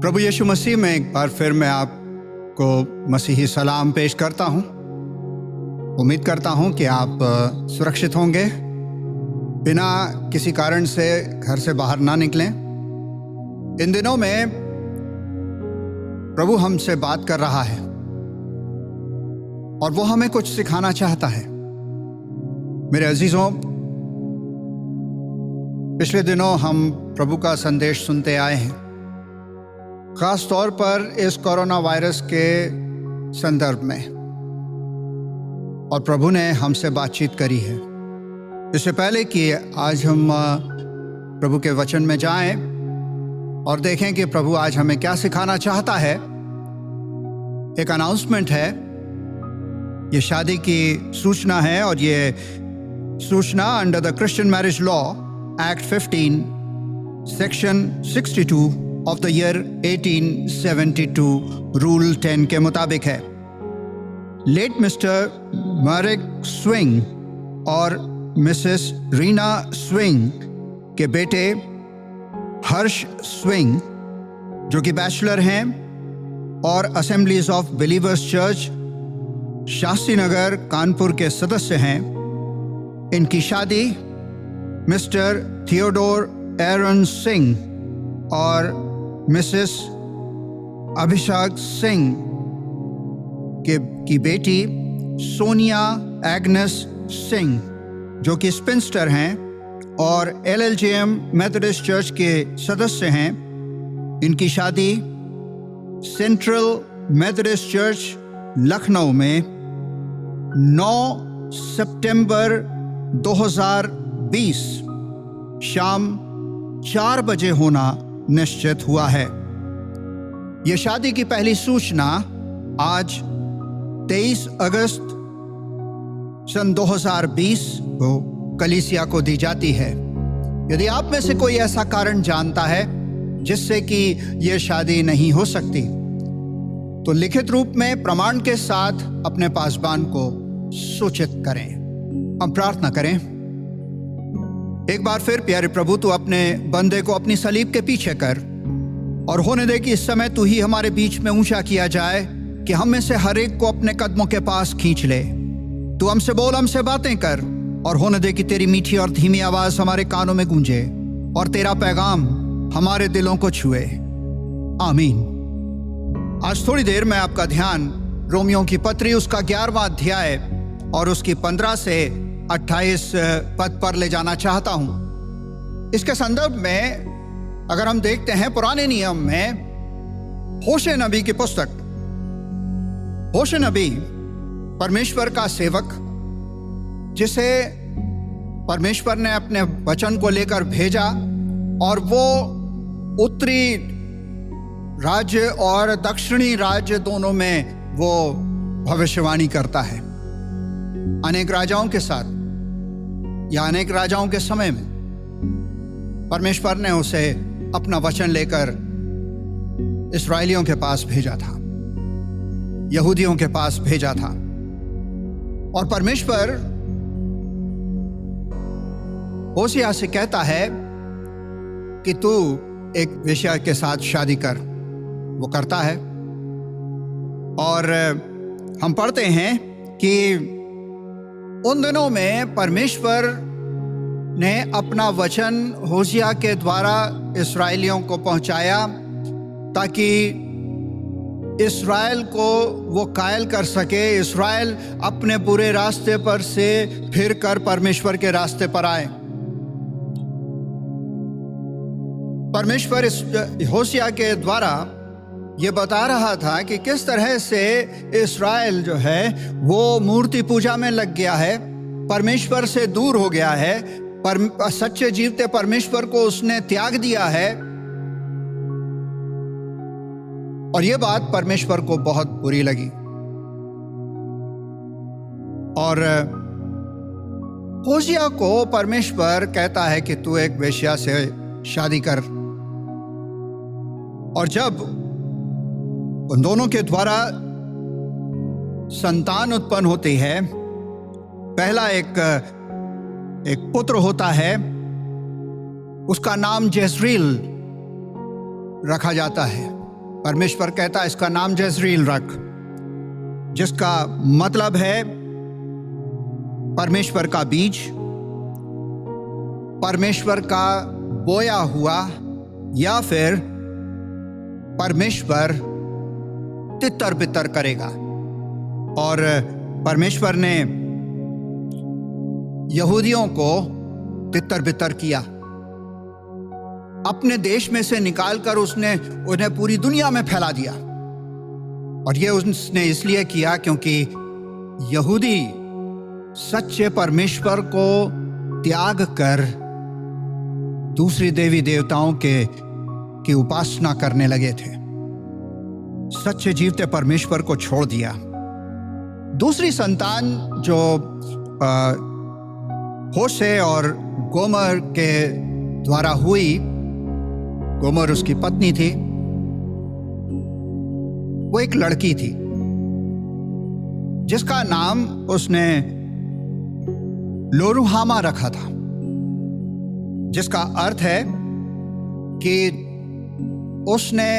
प्रभु यीशु मसीह में एक बार फिर मैं आपको मसीही सलाम पेश करता हूं। उम्मीद करता हूं कि आप सुरक्षित होंगे, बिना किसी कारण से घर से बाहर ना निकलें। इन दिनों में प्रभु हमसे बात कर रहा है और वो हमें कुछ सिखाना चाहता है। मेरे अजीजों, पिछले दिनों हम प्रभु का संदेश सुनते आए हैं, खास तौर पर इस कोरोना वायरस के संदर्भ में, और प्रभु ने हमसे बातचीत करी है। इससे पहले कि आज हम प्रभु के वचन में जाएं और देखें कि प्रभु आज हमें क्या सिखाना चाहता है, एक अनाउंसमेंट है। ये शादी की सूचना है और ये सूचना under the Christian marriage law act 15 section 62 of the year 1872 rule 10 के मुताबिक है। लेट मिस्टर मारेक स्विंग और मिसेस रीना स्विंग के बेटे हर्ष स्विंग, जो कि बैचलर हैं और assemblies of believers church Shastri Nagar Kanpur के सदस्य हैं, इनकी शादी मिस्टर थियोडोर एरन सिंह और मिसेस अभिषेक सिंह की बेटी सोनिया एग्नेस सिंह, जो कि स्पिंस्टर हैं और LLJM मेथोडिस्ट चर्च के सदस्य हैं, इनकी शादी सेंट्रल मेथोडिस्ट चर्च लखनऊ में 9 सितंबर 2020 शाम 4 बजे होना निश्चित हुआ है। यह शादी की पहली सूचना आज 23 अगस्त सन 2020 को कलीसिया को दी जाती है। यदि आप में से कोई ऐसा कारण जानता है जिससे कि यह शादी नहीं हो सकती, तो लिखित रूप में प्रमाण के साथ अपने पासबान को सूचित करें। हम प्रार्थना करें। एक बार फिर प्यारे प्रभु, तू अपने बंदे को अपनी सलीब के पीछे कर और होने दे कि इस समय तू ही हमारे बीच में ऊंचा किया जाए, कि हम में से हर एक को अपने कदमों के पास खींच ले। तू हमसे बोल, हमसे बातें कर, और होने दे कि तेरी मीठी और धीमी आवाज हमारे कानों में गूंजे और तेरा पैगाम हमारे दिलों को छुए। आमीन। आज थोड़ी देर में आपका ध्यान रोमियों की पत्री उसका 11वां अध्याय और उसकी 15 से 28 पद पर ले जाना चाहता हूं। इसके संदर्भ में अगर हम देखते हैं पुराने नियम में होशे नबी की पुस्तक, होशे नबी परमेश्वर का सेवक, जिसे परमेश्वर ने अपने वचन को लेकर भेजा, और वो उत्तरी राज्य और दक्षिणी राज्य दोनों में वो भविष्यवाणी करता है। अनेक राजाओं के साथ या अनेक राजाओं के समय में परमेश्वर ने उसे अपना वचन लेकर इस्राएलियों के पास भेजा था, यहूदियों के पास भेजा था। और परमेश्वर होशिया से कहता है कि तू एक वेश्या के साथ शादी कर। वो करता है और हम पढ़ते हैं कि उन दिनों में परमेश्वर ने अपना वचन होशिया के द्वारा इस्राएलियों को पहुंचाया, ताकि इस्राएल को वो कायल कर सके। इस्राएल अपने बुरे रास्ते पर से फिर कर परमेश्वर के रास्ते पर आए। परमेश्वर इस होशिया के द्वारा ये बता रहा था कि किस तरह से इस्राएल जो है वो मूर्ति पूजा में लग गया है, परमेश्वर से दूर हो गया है, सच्चे जीवते परमेश्वर को उसने त्याग दिया है। और ये बात परमेश्वर को बहुत बुरी लगी और होशिया को परमेश्वर कहता है कि तू एक वेश्या से शादी कर। और जब उन दोनों के द्वारा संतान उत्पन्न होती है, पहला एक पुत्र होता है, उसका नाम जezreel रखा जाता है। परमेश्वर कहता है इसका नाम जezreel रख, जिसका मतलब है परमेश्वर का बीज, परमेश्वर का बोया हुआ, या फिर परमेश्वर तितर बितर करेगा। और परमेश्वर ने यहूदियों को तितर बितर किया, अपने देश में से निकालकर उसने उन्हें पूरी दुनिया में फैला दिया। और यह उसने इसलिए किया क्योंकि यहूदी सच्चे परमेश्वर को त्याग कर दूसरी देवी देवताओं की उपासना करने लगे थे, सच्चे जीवते परमेश्वर को छोड़ दिया। दूसरी संतान जो होशे और गोमर के द्वारा हुई, गोमर उसकी पत्नी थी, वो एक लड़की थी जिसका नाम उसने लोरुहामा रखा था, जिसका अर्थ है कि उसने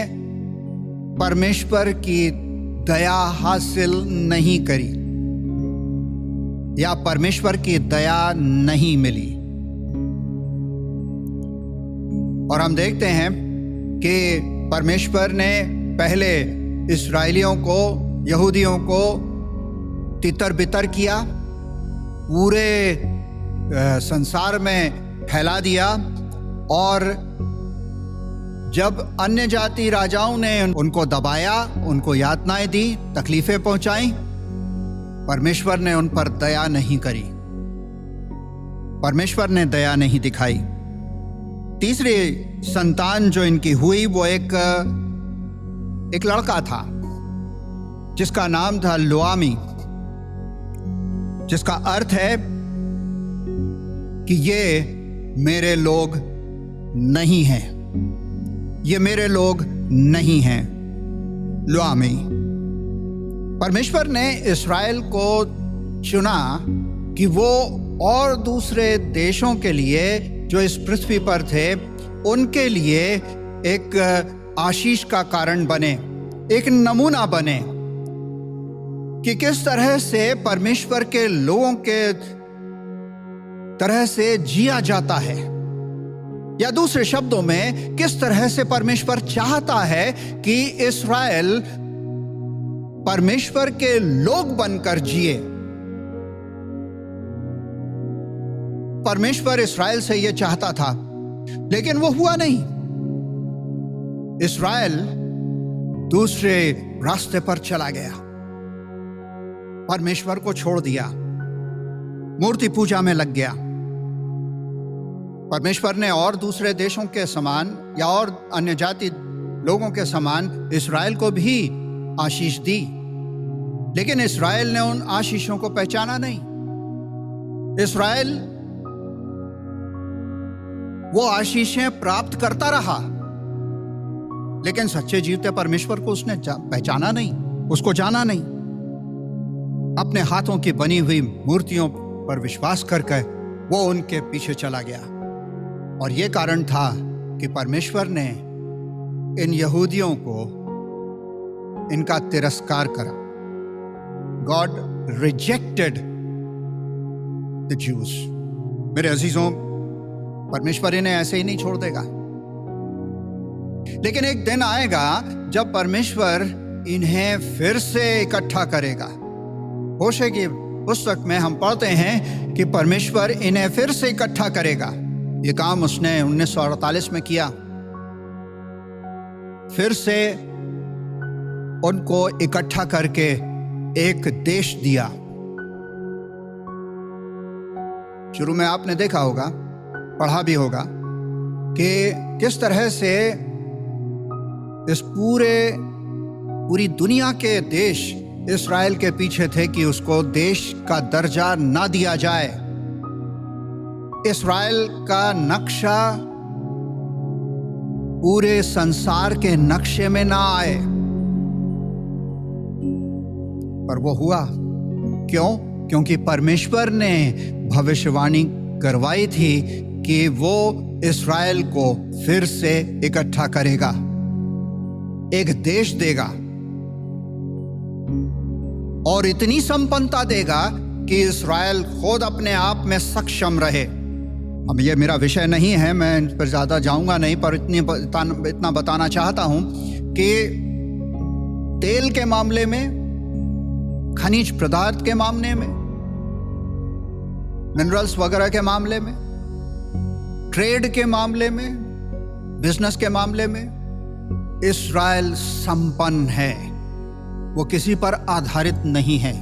परमेश्वर की दया हासिल नहीं करी या परमेश्वर की दया नहीं मिली। और हम देखते हैं कि परमेश्वर ने पहले इस्राएलियों को, यहूदियों को तितर बितर किया, पूरे संसार में फैला दिया। और जब अन्य जाति राजाओं ने उनको दबाया, उनको यातनाएं दी, तकलीफें पहुंचाई, परमेश्वर ने उन पर दया नहीं करी, परमेश्वर ने दया नहीं दिखाई। तीसरी संतान जो इनकी हुई वो एक लड़का था जिसका नाम था लोआमी, जिसका अर्थ है कि ये मेरे लोग नहीं हैं, ये मेरे लोग नहीं हैं। लोआमी। परमेश्वर ने इस्राएल को चुना कि वो और दूसरे देशों के लिए जो इस पृथ्वी पर थे, उनके लिए एक आशीष का कारण बने, एक नमूना बने कि किस तरह से परमेश्वर के लोगों के तरह से जिया जाता है, या दूसरे शब्दों में किस तरह से परमेश्वर चाहता है कि इस्राएल परमेश्वर के लोग बनकर जिए। परमेश्वर इस्राएल से यह चाहता था, लेकिन वो हुआ नहीं। इस्राएल दूसरे रास्ते पर चला गया, परमेश्वर को छोड़ दिया, मूर्ति पूजा में लग गया। परमेश्वर ने और दूसरे देशों के समान या और अन्य जाति लोगों के समान इस्राएल को भी आशीष दी, लेकिन इस्राएल ने उन आशीषों को पहचाना नहीं। इस्राएल वो आशीषें प्राप्त करता रहा, लेकिन सच्चे जीवते परमेश्वर को उसने पहचाना नहीं, उसको जाना नहीं। अपने हाथों की बनी हुई मूर्तियों पर विश्वास करके वो उनके पीछे चला गया। और ये कारण था कि परमेश्वर ने इन यहूदियों को इनका तिरस्कार करा। God rejected the Jews. मेरे अजीजों, परमेश्वर इन्हें ऐसे ही नहीं छोड़ देगा, लेकिन एक दिन आएगा जब परमेश्वर इन्हें फिर से इकट्ठा करेगा। होशे की पुस्तक में हम पढ़ते हैं कि परमेश्वर इन्हें फिर से इकट्ठा करेगा। ये काम उसने 1948 में किया, फिर से उनको इकट्ठा करके एक देश दिया। शुरू में आपने देखा होगा, पढ़ा भी होगा कि किस तरह से इस पूरी दुनिया के देश इस्राएल के पीछे थे कि उसको देश का दर्जा ना दिया जाए। इस्राएल का नक्शा पूरे संसार के नक्शे में ना आए। पर वो हुआ। क्यों? क्योंकि परमेश्वर ने भविष्यवाणी करवाई थी कि वो इस्राएल को फिर से इकट्ठा करेगा, एक देश देगा और इतनी संपन्नता देगा कि इस्राएल खुद अपने आप में सक्षम रहे। अब ये मेरा विषय नहीं है, मैं इन पर ज्यादा जाऊंगा नहीं, पर इतना बताना चाहता हूं कि तेल के मामले में, खनिज पदार्थ के मामले में, मिनरल्स वगैरह के मामले में, ट्रेड के मामले में, बिजनेस के मामले में इस्राएल संपन्न है। वो किसी पर आधारित नहीं है।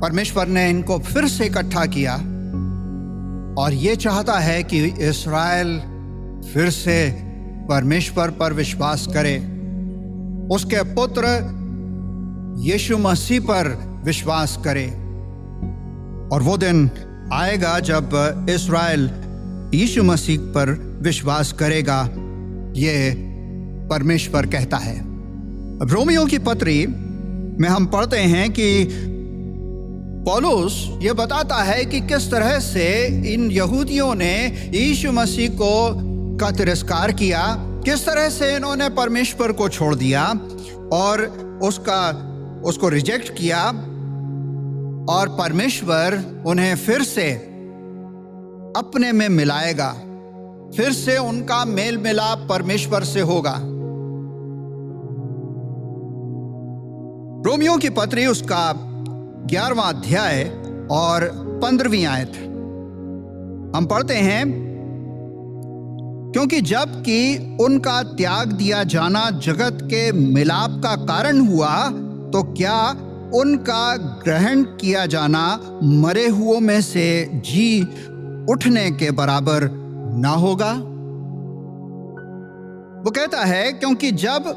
परमेश्वर ने इनको फिर से इकट्ठा किया और ये चाहता है कि इस्राएल फिर से परमेश्वर पर विश्वास करे, उसके पुत्र यीशु मसीह पर विश्वास करे। और वो दिन आएगा जब इस्राएल यीशु मसीह पर विश्वास करेगा, ये परमेश्वर कहता है। अब रोमियो की पत्री में हम पढ़ते हैं कि पौलुस ये बताता है कि किस तरह से इन यहूदियों ने यीशु मसीह का तिरस्कार किया, किस तरह से इन्होंने परमेश्वर को छोड़ दिया और उसको रिजेक्ट किया, और परमेश्वर उन्हें फिर से अपने में मिलाएगा, फिर से उनका मेल मिलाप परमेश्वर से होगा। रोमियो की पत्री उसका 11वां अध्याय और 15वीं आयत हम पढ़ते हैं, क्योंकि जबकि उनका त्याग दिया जाना जगत के मिलाप का कारण हुआ, तो क्या उनका ग्रहण किया जाना मरे हुओं में से जी उठने के बराबर ना होगा? वो कहता है क्योंकि जब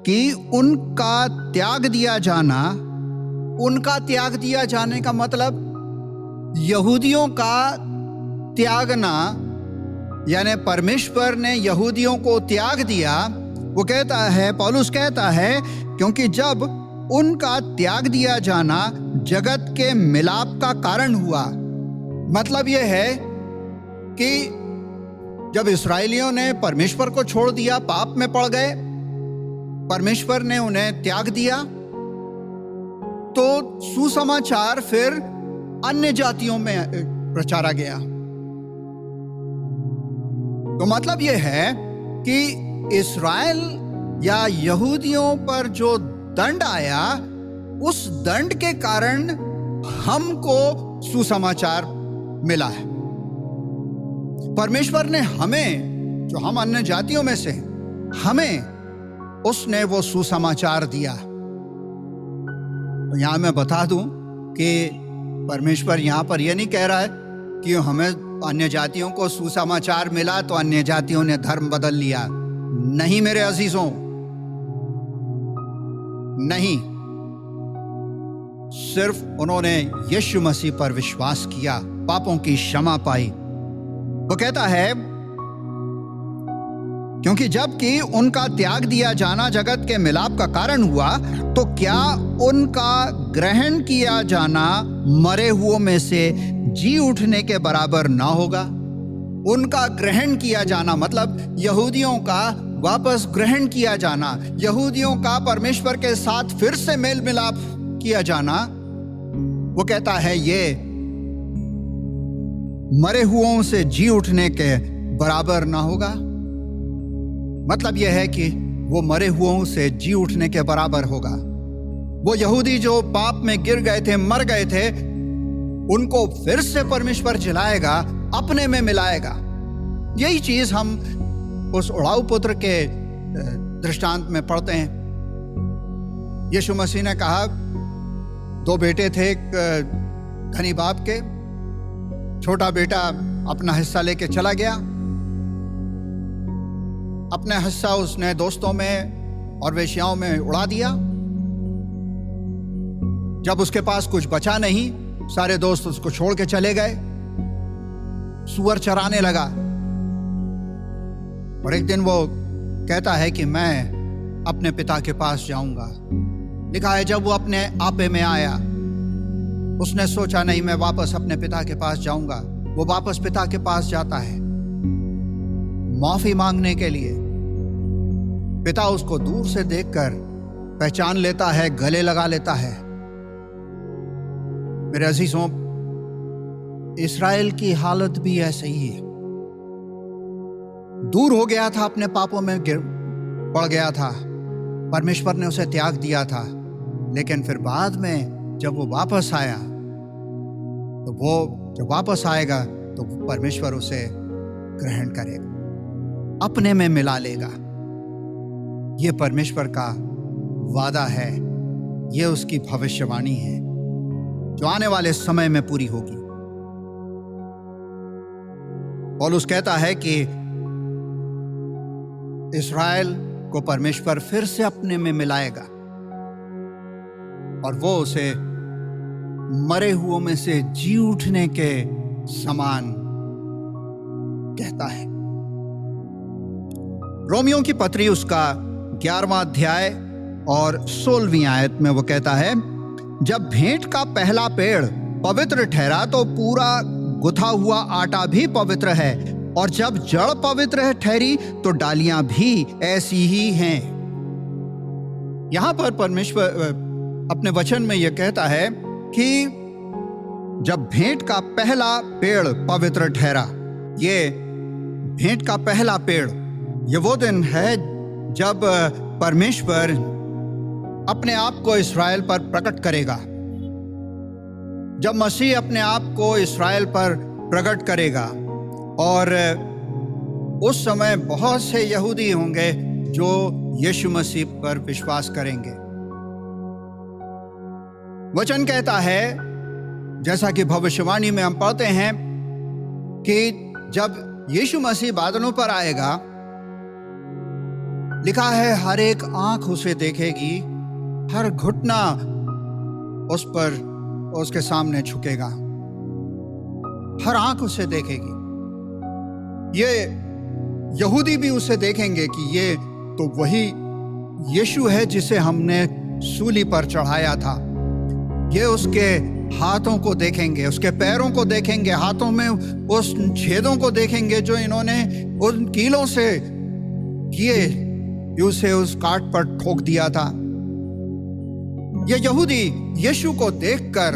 कि उनका त्याग दिया जाना, उनका त्याग दिया जाने का मतलब यहूदियों का त्यागना, यानी परमेश्वर ने यहूदियों को त्याग दिया। वो कहता है, पौलुस कहता है, क्योंकि जब उनका त्याग दिया जाना जगत के मिलाप का कारण हुआ। मतलब यह है कि जब इस्राएलियों ने परमेश्वर को छोड़ दिया, पाप में पड़ गए, परमेश्वर ने उन्हें त्याग दिया, तो सुसमाचार फिर अन्य जातियों में प्रचारा गया। तो मतलब यह है कि इस्राएल या यहूदियों पर जो दंड आया, उस दंड के कारण हमको सुसमाचार मिला है। परमेश्वर ने हमें, जो हम अन्य जातियों में से, हमें उसने वो सुसमाचार दिया। तो यहां मैं बता दूं कि परमेश्वर यहां पर यह नहीं कह रहा है कि हमें अन्य जातियों को सुसमाचार मिला तो अन्य जातियों ने धर्म बदल लिया। नहीं मेरे अजीजों, नहीं, सिर्फ उन्होंने यीशु मसीह पर विश्वास किया, पापों की क्षमा पाई। वो कहता है, क्योंकि जबकि उनका त्याग दिया जाना जगत के मिलाप का कारण हुआ, तो क्या उनका ग्रहण किया जाना मरे हुओं में से जी उठने के बराबर ना होगा? उनका ग्रहण किया जाना मतलब यहूदियों का वापस ग्रहण किया जाना, यहूदियों का परमेश्वर के साथ फिर से मेल मिलाप किया जाना। वो कहता है ये मरे हुओं से जी उठने के बराबर ना होगा। मतलब यह है कि वो मरे हुओं से जी उठने के बराबर होगा। वो यहूदी जो पाप में गिर गए थे, मर गए थे, उनको फिर से परमेश्वर जिलाएगा, अपने में मिलाएगा। यही चीज हम उस उड़ाऊ पुत्र के दृष्टांत में पढ़ते हैं। यीशु मसीह ने कहा, 2 बेटे थे एक धनी बाप के, छोटा बेटा अपना हिस्सा लेके चला गया। अपना हिस्सा उसने दोस्तों में और वेश्याओं में उड़ा दिया। जब उसके पास कुछ बचा नहीं, सारे दोस्त उसको छोड़ के चले गए, सूअर चराने लगा। और एक दिन वो कहता है कि मैं अपने पिता के पास जाऊंगा, लिखा है जब वो अपने आपे में आया, उसने सोचा नहीं मैं वापस अपने पिता के पास जाऊंगा। वो वापस पिता के पास जाता है माफी मांगने के लिए। पिता उसको दूर से देखकर पहचान लेता है, गले लगा लेता है। मेरे अजीजों, इस्राएल की हालत भी ऐसे ही है। दूर हो गया था, अपने पापों में गिर पड़ गया था, परमेश्वर ने उसे त्याग दिया था। लेकिन फिर बाद में जब वो वापस आया, तो वो जब वापस आएगा तो परमेश्वर उसे ग्रहण करेगा, अपने में मिला लेगा। ये परमेश्वर का वादा है, ये उसकी भविष्यवाणी है जो आने वाले समय में पूरी होगी। पौलुस कहता है कि इस्राएल को परमेश्वर फिर से अपने में मिलाएगा और वो उसे मरे हुओं में से जी उठने के समान कहता है। रोमियों की पत्री उसका 11वां अध्याय और 16वीं आयत में वो कहता है, जब भेंट का पहला पेड़ पवित्र ठहरा तो पूरा गुथा हुआ आटा भी पवित्र है, और जब जड़ पवित्र ठहरी तो डालियां भी ऐसी ही हैं। यहां पर परमेश्वर अपने वचन में यह कहता है कि जब भेंट का पहला पेड़ पवित्र ठहरा, ये भेंट का पहला पेड़, ये वो दिन है जब परमेश्वर अपने आप को इस्राएल पर प्रकट करेगा, जब मसीह अपने आप को इस्राएल पर प्रकट करेगा। और उस समय बहुत से यहूदी होंगे जो यीशु मसीह पर विश्वास करेंगे। वचन कहता है, जैसा कि भविष्यवाणी में हम पढ़ते हैं, कि जब यीशु मसीह बादलों पर आएगा, लिखा है हर एक आंख उसे देखेगी, हर घुटना उस पर उसके सामने झुकेगा, हर आंख उसे देखेगी। ये यहूदी भी उसे देखेंगे कि ये तो वही यीशु है जिसे हमने सूली पर चढ़ाया था। ये उसके हाथों को देखेंगे, उसके पैरों को देखेंगे, हाथों में उस छेदों को देखेंगे जो इन्होंने उन कीलों से किए, उसे उस काट पर ठोक दिया था। ये यहूदी यीशु को देखकर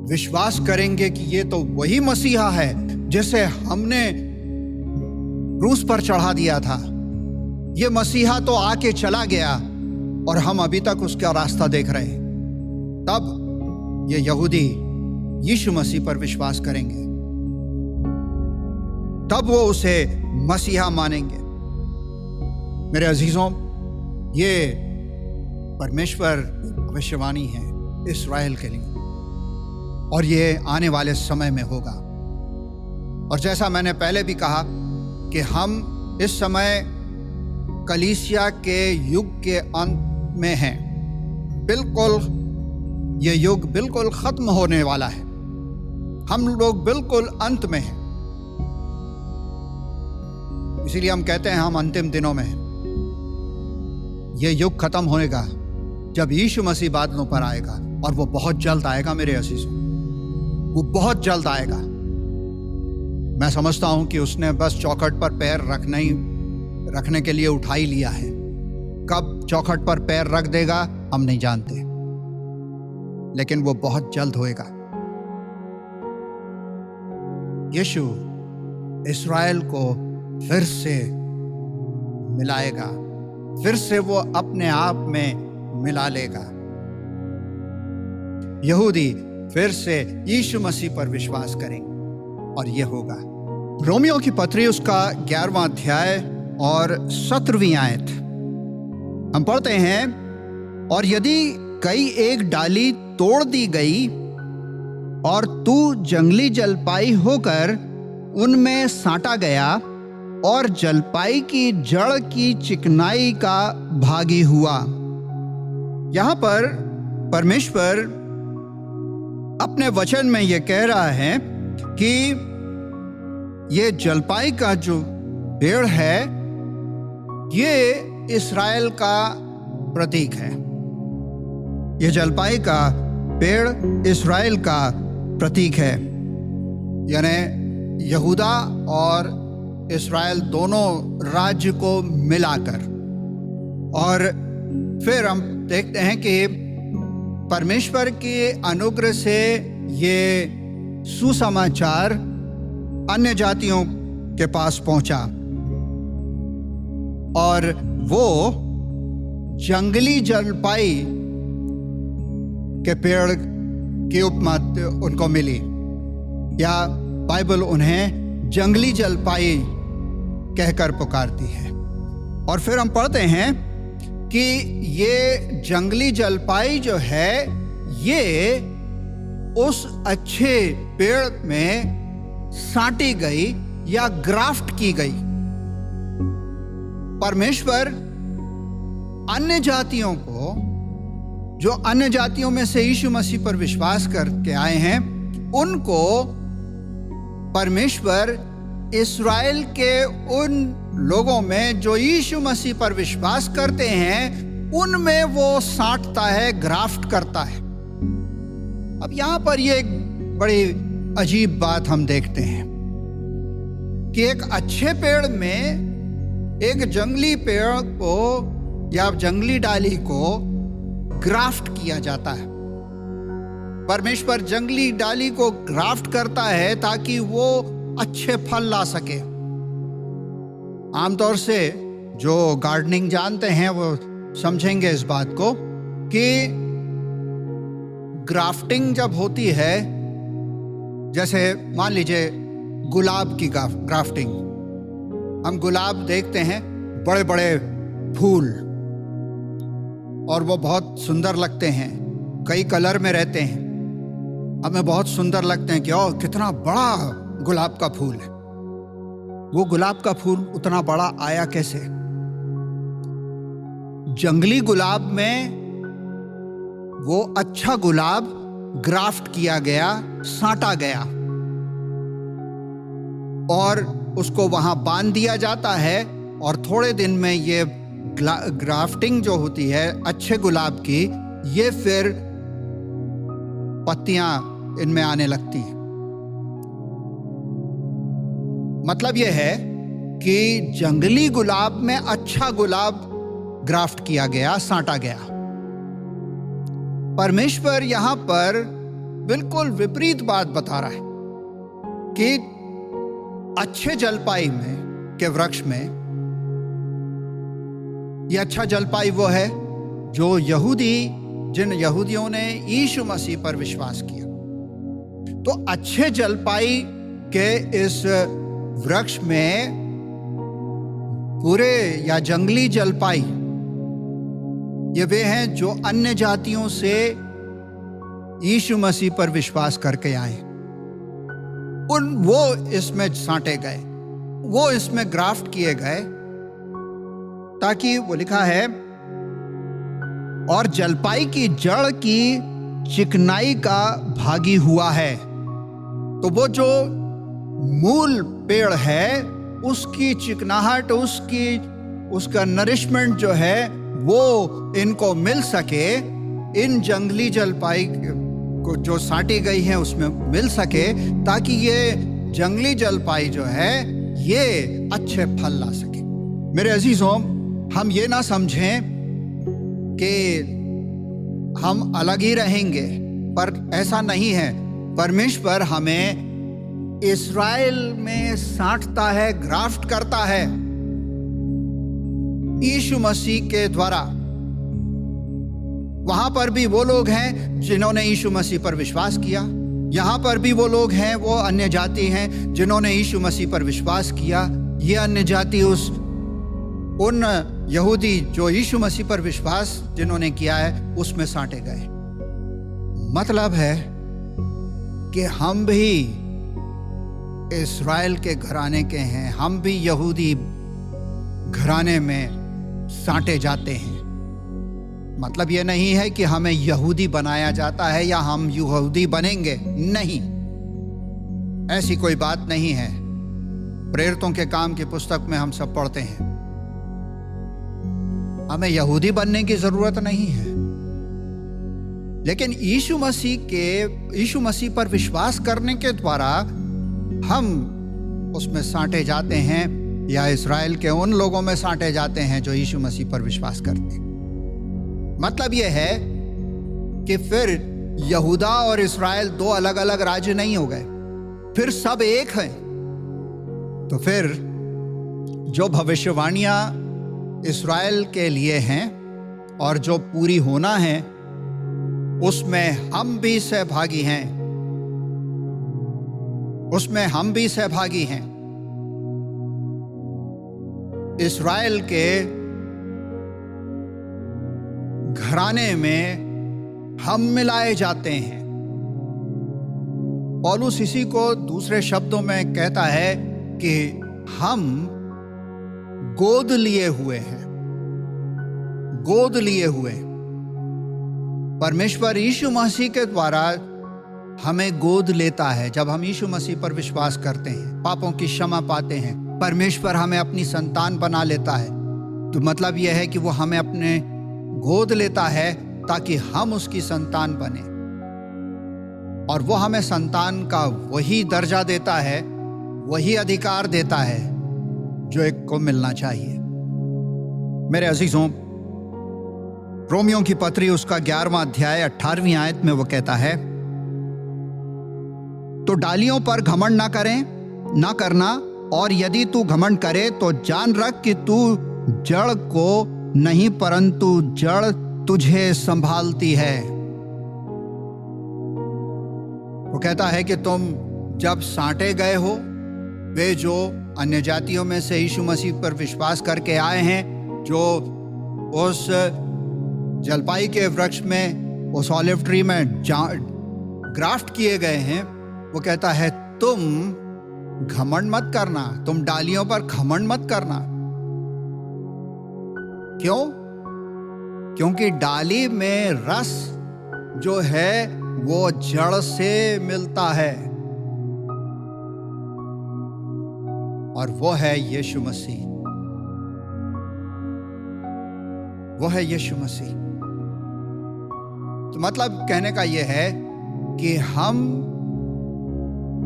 विश्वास करेंगे कि ये तो वही मसीहा है जिसे हमने क्रूस पर चढ़ा दिया था। ये मसीहा तो आके चला गया और हम अभी तक उसका रास्ता देख रहे हैं। तब ये यहूदी यीशु मसीह पर विश्वास करेंगे, तब वो उसे मसीहा मानेंगे। मेरे अजीजों, ये परमेश्वर भविष्यवाणी है इस्राएल के लिए, और ये आने वाले समय में होगा। और जैसा मैंने पहले भी कहा कि हम इस समय कलीसिया के युग के अंत में हैं। बिल्कुल, ये युग बिल्कुल खत्म होने वाला है। हम लोग बिल्कुल अंत में हैं। इसीलिए हम कहते हैं हम अंतिम दिनों में हैं। ये युग खत्म होएगा जब यीशु मसीह बादलों पर आएगा, और वो बहुत जल्द आएगा मेरे अजीजों, वो बहुत जल्द आएगा। मैं समझता हूं कि उसने बस चौखट पर पैर रखने के लिए उठा ही लिया है। कब चौखट पर पैर रख देगा हम नहीं जानते, लेकिन वो बहुत जल्द होएगा। यीशु इस्राएल को फिर से मिलाएगा, फिर से वो अपने आप में मिला लेगा। यहूदी फिर से यीशु मसीह पर विश्वास करेंगे और यह होगा। रोमियो की पत्री उसका 11वां अध्याय और 17वीं आयत हम पढ़ते हैं, और यदि कई एक डाली तोड़ दी गई और तू जंगली जलपाई होकर उनमें साटा गया और जलपाई की जड़ की चिकनाई का भागी हुआ। यहां पर परमेश्वर अपने वचन में यह कह रहा है कि ये जलपाई का जो पेड़ है, ये इस्राएल का प्रतीक है। ये जलपाई का पेड़ इस्राएल का प्रतीक है, यानी यहूदा और इस्राएल दोनों राज्य को मिलाकर। और फिर हम देखते हैं कि परमेश्वर के अनुग्रह से ये सुसमाचार अन्य जातियों के पास पहुंचा और वो जंगली जलपाई के पेड़ की उपमा उनको मिली, या बाइबल उन्हें जंगली जलपाई कहकर पुकारती है। और फिर हम पढ़ते हैं कि ये जंगली जलपाई जो है ये उस अच्छे पेड़ में साटी गई या ग्राफ्ट की गई। परमेश्वर अन्य जातियों को, जो अन्य जातियों में से यीशु मसीह पर विश्वास करके आए हैं, उनको परमेश्वर इस्राएल के उन लोगों में जो यीशु मसीह पर विश्वास करते हैं उनमें वो साटता है, ग्राफ्ट करता है। अब यहां पर ये एक बड़ी अजीब बात हम देखते हैं कि एक अच्छे पेड़ में एक जंगली पेड़ को या जंगली डाली को ग्राफ्ट किया जाता है। परमेश्वर जंगली डाली को ग्राफ्ट करता है ताकि वो अच्छे फल ला सके। आमतौर से जो गार्डनिंग जानते हैं वो समझेंगे इस बात को कि ग्राफ्टिंग जब होती है, जैसे मान लीजिए गुलाब की ग्राफ्टिंग, हम गुलाब देखते हैं बड़े बड़े फूल और वो बहुत सुंदर लगते हैं, कई कलर में रहते हैं, हमें बहुत सुंदर लगते हैं कि ओह कितना बड़ा गुलाब का फूल है। वो गुलाब का फूल उतना बड़ा आया कैसे? जंगली गुलाब में वो अच्छा गुलाब ग्राफ्ट किया गया, साटा गया और उसको वहां बांध दिया जाता है और थोड़े दिन में ये ग्राफ्टिंग जो होती है अच्छे गुलाब की, ये फिर पत्तियां इनमें आने लगती हैं। मतलब यह है कि जंगली गुलाब में अच्छा गुलाब ग्राफ्ट किया गया, साटा गया। परमेश्वर यहां पर बिल्कुल विपरीत बात बता रहा है कि अच्छे जलपाई में के वृक्ष में, यह अच्छा जलपाई वो है जो जिन यहूदियों ने यीशु मसीह पर विश्वास किया। तो अच्छे जलपाई के इस वृक्ष में बुरे या जंगली जलपाई ये वे हैं जो अन्य जातियों से यीशु मसीह पर विश्वास करके आए। वो इसमें साटे गए, वो इसमें ग्राफ्ट किए गए, ताकि वो लिखा है और जलपाई की जड़ की चिकनाई का भागी हुआ है। तो वो जो मूल पेड़ है उसकी चिकनाहट, उसका नरिशमेंट जो है वो इनको मिल सके, इन जंगली जलपाई को जो साटी गई है उसमें मिल सके, ताकि ये जंगली जलपाई जो है ये अच्छे फल ला सके। मेरे अजीजों, हम ये ना समझें कि हम अलग ही रहेंगे, पर ऐसा नहीं है। परमेश्वर हमें इस्राएल में साटता है, ग्राफ्ट करता है यीशु मसीह के द्वारा। वहां पर भी वो लोग हैं जिन्होंने यीशु मसीह पर विश्वास किया, यहां पर भी वो लोग हैं, वो अन्य जाति हैं जिन्होंने यीशु मसीह पर विश्वास किया। ये अन्य जाति उन यहूदी जो यीशु मसीह पर विश्वास जिन्होंने किया है उसमें साटे गए। मतलब है कि हम भी इस्राएल के घराने के हैं, हम भी यहूदी घराने में साटे जाते हैं। मतलब ये नहीं है कि हमें यहूदी बनाया जाता है या हम यहूदी बनेंगे, नहीं, ऐसी कोई बात नहीं है। प्रेरितों के काम की पुस्तक में हम सब पढ़ते हैं, हमें यहूदी बनने की जरूरत नहीं है। लेकिन यीशु मसीह पर विश्वास करने के द्वारा हम उसमें साटे जाते हैं, या इस्राएल के उन लोगों में साटे जाते हैं जो यीशु मसीह पर विश्वास करते हैं। मतलब यह है कि फिर यहूदा और इस्राएल दो अलग अलग राज्य नहीं हो गए, फिर सब एक हैं। तो फिर जो भविष्यवाणियां इस्राएल के लिए हैं और जो पूरी होना है, उसमें हम भी सहभागी हैं, उसमें हम भी सहभागी हैं। इस्राएल के घराने में हम मिलाए जाते हैं। पौलुस इसी को दूसरे शब्दों में कहता है कि हम गोद लिए हुए हैं, गोद लिए हुए। परमेश्वर यीशु मसीह के द्वारा हमें गोद लेता है। जब हम यीशु मसीह पर विश्वास करते हैं, पापों की क्षमा पाते हैं, परमेश्वर हमें अपनी संतान बना लेता है। तो मतलब यह है कि वो हमें अपने गोद लेता है ताकि हम उसकी संतान बने, और वो हमें संतान का वही दर्जा देता है, वही अधिकार देता है जो एक को मिलना चाहिए। मेरे अजीजों, रोमियो की पत्री उसका 11वां अध्याय 18वीं आयत में वो कहता है, तो डालियों पर घमंड ना करना, और यदि तू घमंड करे तो जान रख कि तू जड़ को नहीं परंतु जड़ तुझे संभालती है। वो कहता है कि तुम जब साटे गए हो, वे जो अन्य जातियों में से यीशु मसीह पर विश्वास करके आए हैं, जो उस जलपाई के वृक्ष में, उस ऑलिव ट्री में ग्राफ्ट किए गए हैं, वो कहता है तुम घमंड मत करना, तुम डालियों पर घमंड मत करना। क्यों? क्योंकि डाली में रस जो है वो जड़ से मिलता है, और वो है यीशु मसीह, वो है यीशु मसीह। तो मतलब कहने का यह है कि हम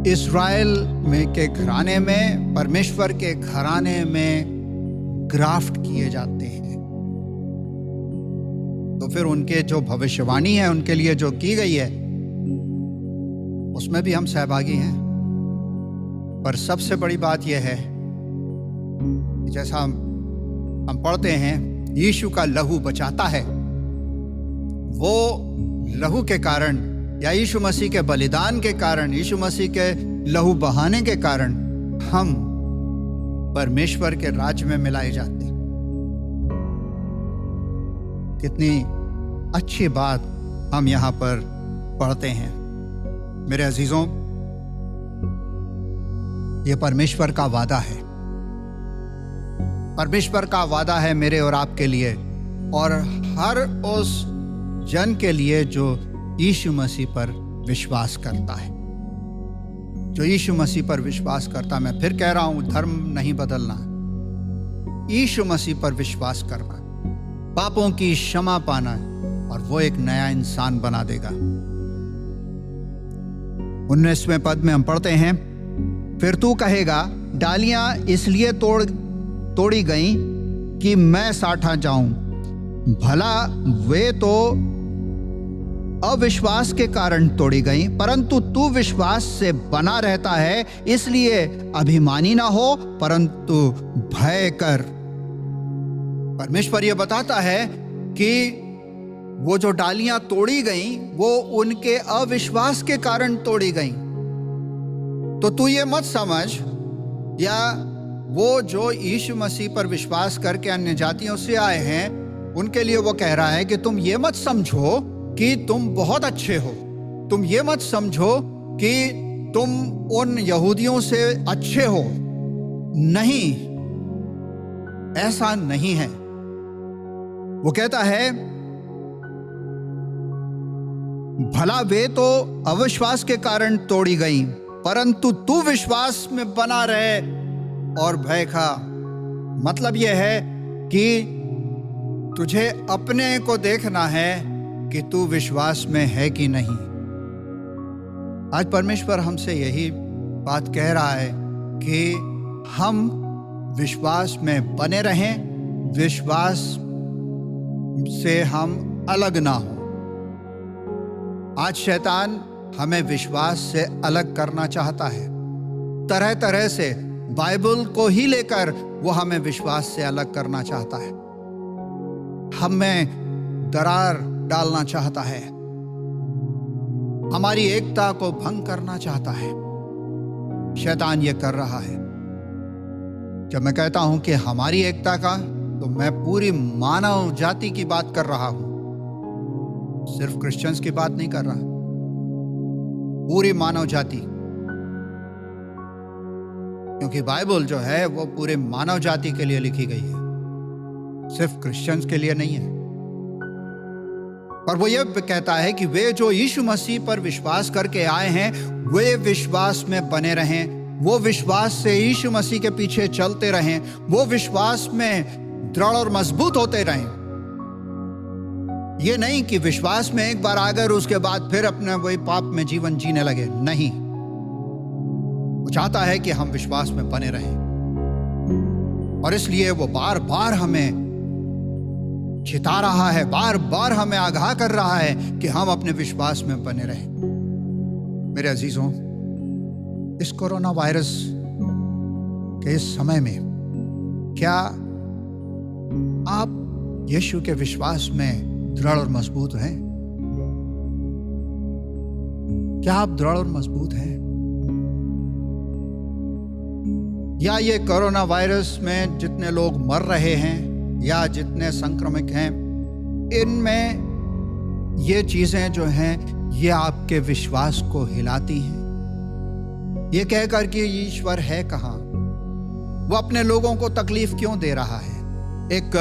इस्राएल में के घराने में, परमेश्वर के घराने में ग्राफ्ट किए जाते हैं। तो फिर उनके जो भविष्यवाणी है, उनके लिए जो की गई है, उसमें भी हम सहभागी हैं। पर सबसे बड़ी बात यह है, जैसा हम पढ़ते हैं, यीशु का लहू बचाता है। वो लहू के कारण, या यीशु मसीह के बलिदान के कारण, यीशु मसीह के लहू बहाने के कारण हम परमेश्वर के राज्य में मिलाए जाते हैं। कितनी अच्छी बात हम यहां पर पढ़ते हैं। मेरे अजीजों, यह परमेश्वर का वादा है, परमेश्वर का वादा है मेरे और आपके लिए, और हर उस जन के लिए जो यीशु मसीह पर विश्वास करता है, जो यीशु मसीह पर विश्वास करता। मैं फिर कह रहा हूं, धर्म नहीं बदलना, यीशु मसीह पर विश्वास करना, पापों की क्षमा पाना, और वो एक नया इंसान बना देगा। 19वें पद में हम पढ़ते हैं, फिर तू कहेगा डालियां इसलिए तोड़ी गई कि मैं साटा जाऊं। भला वे तो अविश्वास के कारण तोड़ी गई, परंतु तू विश्वास से बना रहता है, इसलिए अभिमानी ना हो परंतु भय कर। परमेश्वर यह बताता है कि वो जो डालियां तोड़ी गईं, वो उनके अविश्वास के कारण तोड़ी गईं। तो तू ये मत समझ, या वो जो यीशु मसीह पर विश्वास करके अन्य जातियों से आए हैं, उनके लिए वो कह रहा है कि तुम ये मत समझो कि तुम बहुत अच्छे हो, तुम ये मत समझो कि तुम उन यहूदियों से अच्छे हो। नहीं, ऐसा नहीं है। वो कहता है, भला वे तो अविश्वास के कारण तोड़ी गई, परंतु तू विश्वास में बना रहे और भय खा। मतलब यह है कि तुझे अपने को देखना है कि तू विश्वास में है कि नहीं। आज परमेश्वर हमसे यही बात कह रहा है कि हम विश्वास में बने रहें, विश्वास से हम अलग ना हो। आज शैतान हमें विश्वास से अलग करना चाहता है, तरह तरह से बाइबल को ही लेकर वो हमें विश्वास से अलग करना चाहता है, हमें दरार डालना चाहता है, हमारी एकता को भंग करना चाहता है। शैतान ये कर रहा है। जब मैं कहता हूं कि हमारी एकता का, तो मैं पूरी मानव जाति की बात कर रहा हूं, सिर्फ क्रिश्चियंस की बात नहीं कर रहा, पूरी मानव जाति। क्योंकि बाइबल जो है वो पूरे मानव जाति के लिए लिखी गई है, सिर्फ क्रिश्चियंस के लिए नहीं है। और वो ये कहता है कि वे जो यीशु मसीह पर विश्वास करके आए हैं, वे विश्वास में बने रहें, वो विश्वास से यीशु मसीह के पीछे चलते रहें, वो विश्वास में दृढ़ और मजबूत होते रहें। ये नहीं कि विश्वास में एक बार आकर उसके बाद फिर अपने वही पाप में जीवन जीने लगे। नहीं, वो चाहता है कि हम विश्वास में बने रहें, और इसलिए वो बार बार हमें चिता रहा है, बार बार हमें आगाह कर रहा है कि हम अपने विश्वास में बने रहें। मेरे अजीजों, इस कोरोना वायरस के इस समय में क्या आप यीशु के विश्वास में दृढ़ और मजबूत हैं? क्या आप दृढ़ और मजबूत हैं? या ये कोरोना वायरस में जितने लोग मर रहे हैं या जितने संक्रमित हैं, इनमें ये चीजें जो हैं ये आपके विश्वास को हिलाती हैं, ये कहकर कि ईश्वर है कहाँ, वो अपने लोगों को तकलीफ क्यों दे रहा है। एक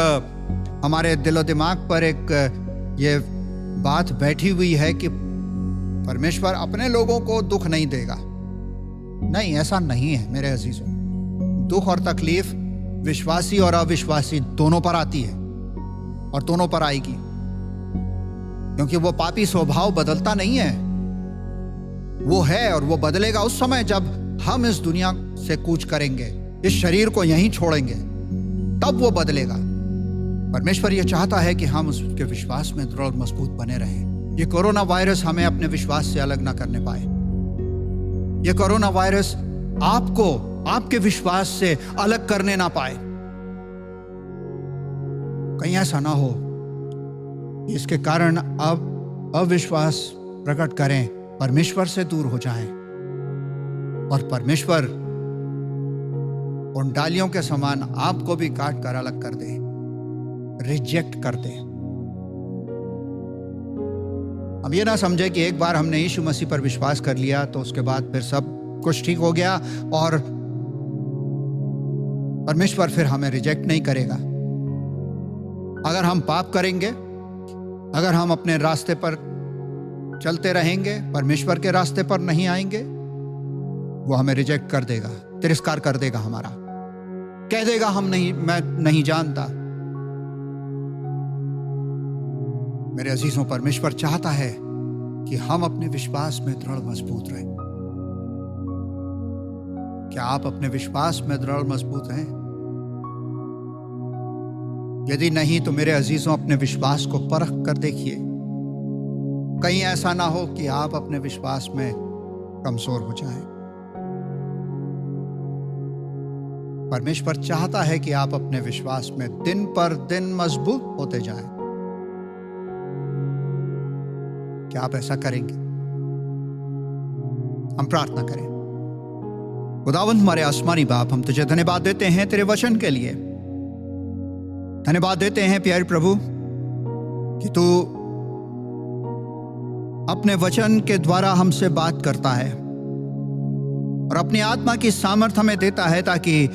हमारे दिलो दिमाग पर एक ये बात बैठी हुई है कि परमेश्वर अपने लोगों को दुख नहीं देगा। नहीं, ऐसा नहीं है मेरे अजीजों। दुख और तकलीफ विश्वासी और अविश्वासी दोनों पर आती है, और दोनों पर आएगी, क्योंकि वो पापी स्वभाव बदलता नहीं है। वो है और वो बदलेगा उस समय जब हम इस दुनिया से कूच करेंगे, इस शरीर को यहीं छोड़ेंगे, तब वो बदलेगा। परमेश्वर ये चाहता है कि हम उसके विश्वास में दृढ़ और मजबूत बने रहें। ये कोरोना वायरस हमें अपने विश्वास से अलग ना करने पाए। ये कोरोना वायरस आपको आपके विश्वास से अलग करने ना पाए। कहीं ऐसा ना हो इसके कारण अब अविश्वास प्रकट करें, परमेश्वर से दूर हो जाएं, और परमेश्वर उन डालियों के समान आपको भी काट कर अलग कर दे, रिजेक्ट कर दे। अब ये ना समझे कि एक बार हमने यीशु मसीह पर विश्वास कर लिया तो उसके बाद फिर सब कुछ ठीक हो गया और परमेश्वर फिर हमें रिजेक्ट नहीं करेगा। अगर हम पाप करेंगे, अगर हम अपने रास्ते पर चलते रहेंगे, परमेश्वर के रास्ते पर नहीं आएंगे, वो हमें रिजेक्ट कर देगा, तिरस्कार कर देगा हमारा, कह देगा मैं नहीं जानता। मेरे अजीजों, परमेश्वर चाहता है कि हम अपने विश्वास में दृढ़ मजबूत रहें। क्या आप अपने विश्वास में दृढ़ मजबूत हैं? यदि नहीं तो मेरे अजीजों, अपने विश्वास को परख कर देखिए। कहीं ऐसा ना हो कि आप अपने विश्वास में कमजोर हो जाएं। परमेश्वर चाहता है कि आप अपने विश्वास में दिन पर दिन मजबूत होते जाएं। क्या आप ऐसा करेंगे? हम प्रार्थना करें। खुदावंद हमारे आसमानी बाप, हम तुझे धन्यवाद देते हैं तेरे वचन के लिए। धन्यवाद देते हैं प्यारे प्रभु कि तू अपने वचन के द्वारा हमसे बात करता है और अपनी आत्मा की सामर्थ्य हमें देता है ताकि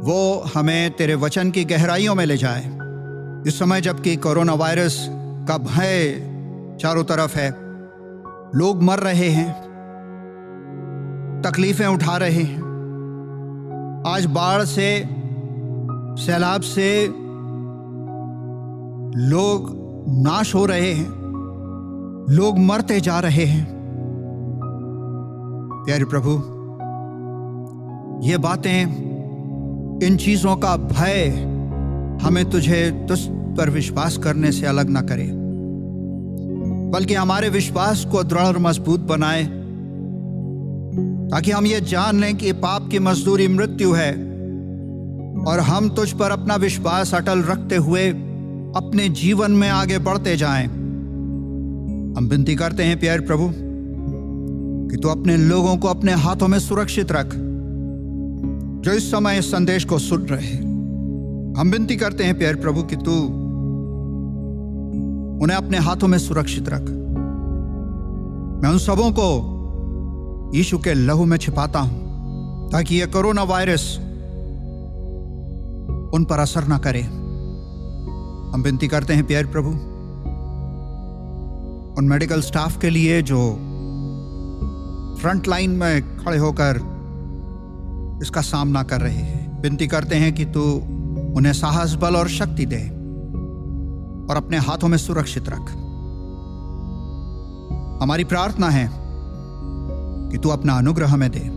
वो हमें तेरे वचन की गहराइयों में ले जाए। इस समय जबकि कोरोना वायरस का भय चारों तरफ है, लोग मर रहे हैं, तकलीफें उठा रहे हैं, आज बाढ़ से, सैलाब से लोग नाश हो रहे हैं, लोग मरते जा रहे हैं। प्यारे प्रभु, ये बातें, इन चीजों का भय हमें तुझ पर विश्वास करने से अलग ना करे, बल्कि हमारे विश्वास को दृढ़ और मजबूत बनाए, ताकि हम ये जान लें कि पाप की मजदूरी मृत्यु है और हम तुझ पर अपना विश्वास अटल रखते हुए अपने जीवन में आगे बढ़ते जाएं। हम विनती करते हैं प्यारे प्रभु कि तू अपने लोगों को अपने हाथों में सुरक्षित रख, जो इस समय इस संदेश को सुन रहे हैं। हम विनती करते हैं प्यारे प्रभु कि तू उन्हें अपने हाथों में सुरक्षित रख। मैं उन सबों को यीशु के लहू में छिपाता हूं, ताकि यह कोरोना वायरस उन पर असर ना करे। हम विनती करते हैं प्यारे प्रभु उन मेडिकल स्टाफ के लिए जो फ्रंट लाइन में खड़े होकर इसका सामना कर रहे हैं। विनती करते हैं कि तू उन्हें साहस, बल और शक्ति दे और अपने हाथों में सुरक्षित रख। हमारी प्रार्थना है कि तू अपना अनुग्रह हमें दे।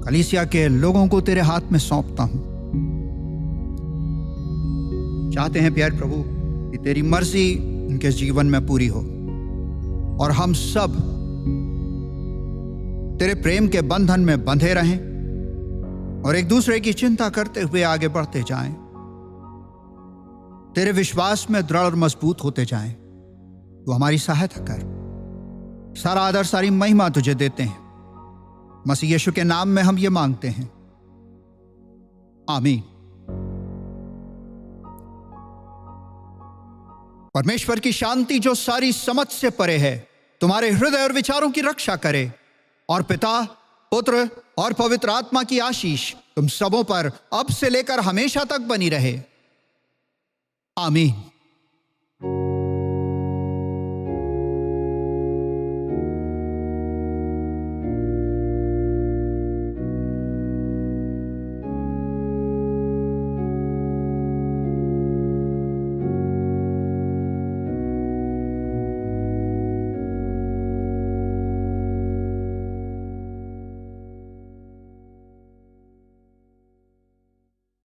कलीसिया के लोगों को तेरे हाथ में सौंपता हूं। चाहते हैं प्यारे प्रभु कि तेरी मर्जी उनके जीवन में पूरी हो और हम सब तेरे प्रेम के बंधन में बंधे रहें और एक दूसरे की चिंता करते हुए आगे बढ़ते जाएं, तेरे विश्वास में दृढ़ और मजबूत होते जाएं। तू हमारी सहायता कर। सारा आदर, सारी महिमा तुझे देते हैं। मसीह यीशु के नाम में हम ये मांगते हैं, आमीन। परमेश्वर की शांति जो सारी समझ से परे है, तुम्हारे हृदय और विचारों की रक्षा करे, और पिता, पुत्र और पवित्र आत्मा की आशीष तुम सबों पर अब से लेकर हमेशा तक बनी रहे। आमीन।